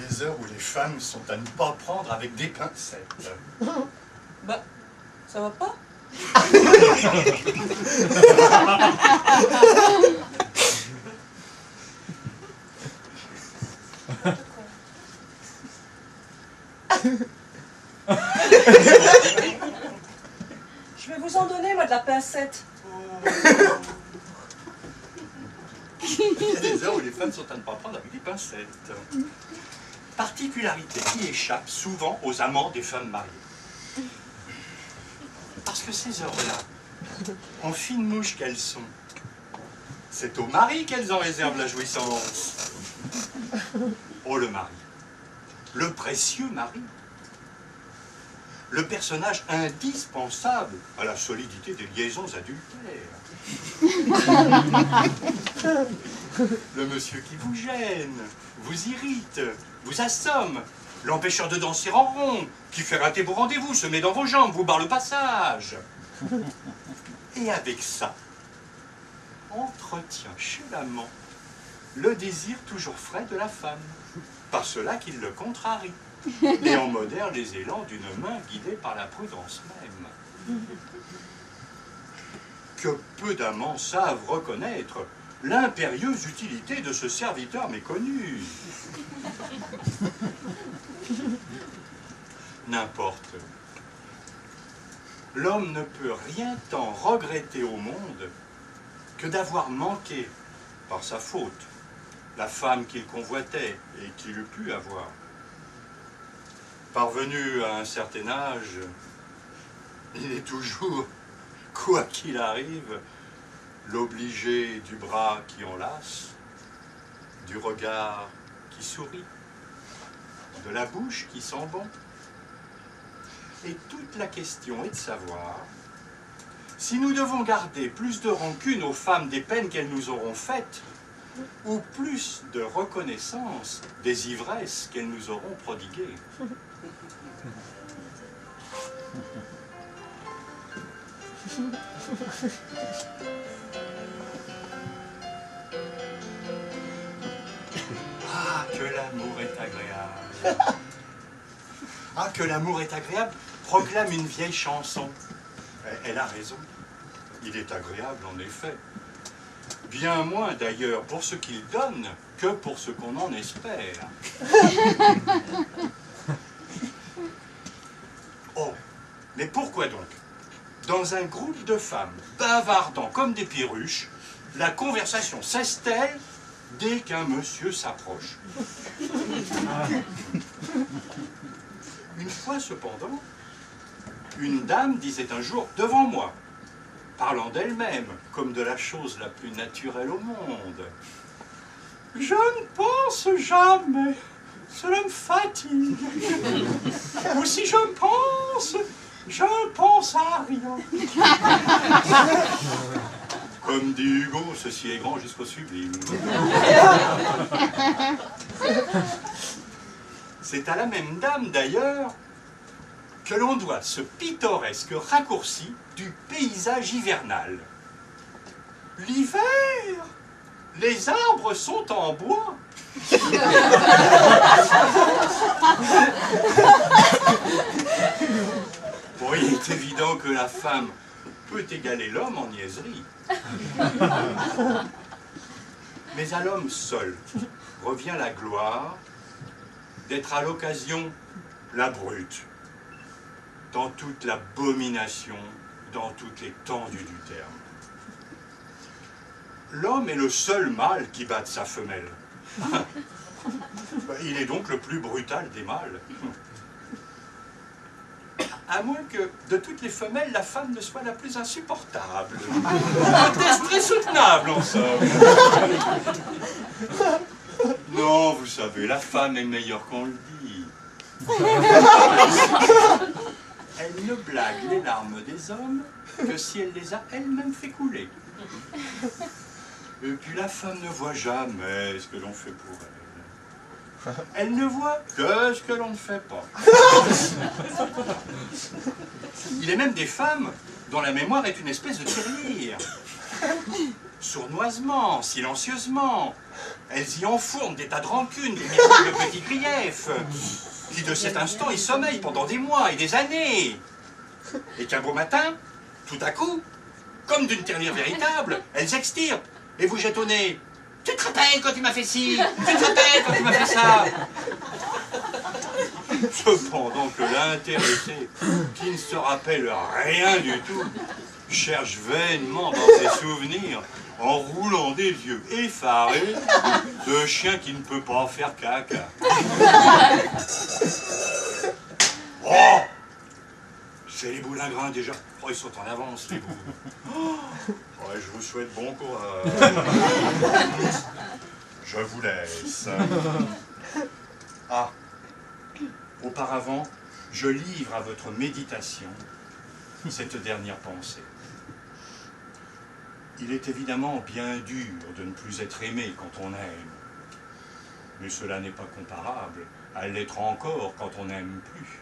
Les heures où les femmes sont à ne pas prendre avec des pincettes. Bah, ça va pas? Je vais vous en donner, moi, de la pincette. Il y a des heures où les femmes sont à ne pas prendre avec des pincettes. Particularité qui échappe souvent aux amants des femmes mariées. Parce que ces heures-là, en fines mouches qu'elles sont, c'est au mari qu'elles en réservent la jouissance. Oh, le mari. Le précieux mari. Le personnage indispensable à la solidité des liaisons adultères. Le monsieur qui vous gêne, vous irrite, vous assomme, l'empêcheur de danser en rond, qui fait rater vos rendez-vous, se met dans vos jambes, vous barre le passage. Et avec ça, entretient chez l'amant le désir toujours frais de la femme, par cela qu'il le contrarie, et en modère les élans d'une main guidée par la prudence même. Que peu d'amants savent reconnaître l'impérieuse utilité de ce serviteur méconnu. N'importe. L'homme ne peut rien tant regretter au monde que d'avoir manqué, par sa faute, la femme qu'il convoitait et qu'il eût pu avoir. Parvenu à un certain âge, il est toujours, quoi qu'il arrive, l'obligé du bras qui enlace, du regard qui sourit, de la bouche qui sent bon. Et toute la question est de savoir si nous devons garder plus de rancune aux femmes des peines qu'elles nous auront faites, ou plus de reconnaissance des ivresses qu'elles nous auront prodiguées. Ah, que l'amour est agréable. Ah, que l'amour est agréable, proclame une vieille chanson. Elle a raison. Il est agréable, en effet. Bien moins, d'ailleurs, pour ce qu'il donne que pour ce qu'on en espère. Oh, mais pourquoi donc, dans un groupe de femmes bavardant comme des perruches, la conversation cesse-t-elle dès qu'un monsieur s'approche? Une fois cependant, une dame disait un jour devant moi, parlant d'elle-même comme de la chose la plus naturelle au monde: « Je ne pense jamais, cela me fatigue. Ou si je pense, je ne pense à rien. » Comme dit Hugo, ceci est grand jusqu'au sublime. C'est à la même dame, d'ailleurs, que l'on doit ce pittoresque raccourci du paysage hivernal. L'hiver, les arbres sont en bois. Bon, il est évident que la femme peut égaler l'homme en niaiserie. Mais à l'homme seul revient la gloire d'être à l'occasion la brute, dans toute l'abomination, dans toute l'étendue du terme. L'homme est le seul mâle qui batte sa femelle. Il est donc le plus brutal des mâles. À moins que, de toutes les femelles, la femme ne soit la plus insupportable. Très soutenable, en somme. Non, vous savez, la femme est meilleure qu'on le dit. Elle ne blague les larmes des hommes que si elle les a elle-même fait couler. Et puis la femme ne voit jamais ce que l'on fait pour elle. Elle ne voit que ce que l'on ne fait pas. Il est même des femmes dont la mémoire est une espèce de tirelire. sournoisement, silencieusement. Elles y enfournent des tas de rancunes, des milliers de petits griefs, qui de cet instant y sommeillent pendant des mois et des années. Et qu'un beau matin, tout à coup, comme d'une tirelire véritable, elles extirpent et vous jettent au nez. Tu te rappelles quand tu m'as fait ci? Tu te rappelles quand tu m'as fait ça? Cependant que l'intéressé, qui ne se rappelle rien du tout, cherche vainement dans ses souvenirs, en roulant des yeux effarés, de chien qui ne peut pas faire caca. Oh! C'est les boulingrins déjà. Oh, ils sont en avance, les boules. Oh, ouais, je vous souhaite bon courage. Je vous laisse. Ah, auparavant, je livre à votre méditation cette dernière pensée. Il est évidemment bien dur de ne plus être aimé quand on aime. Mais cela n'est pas comparable à l'être encore quand on n'aime plus.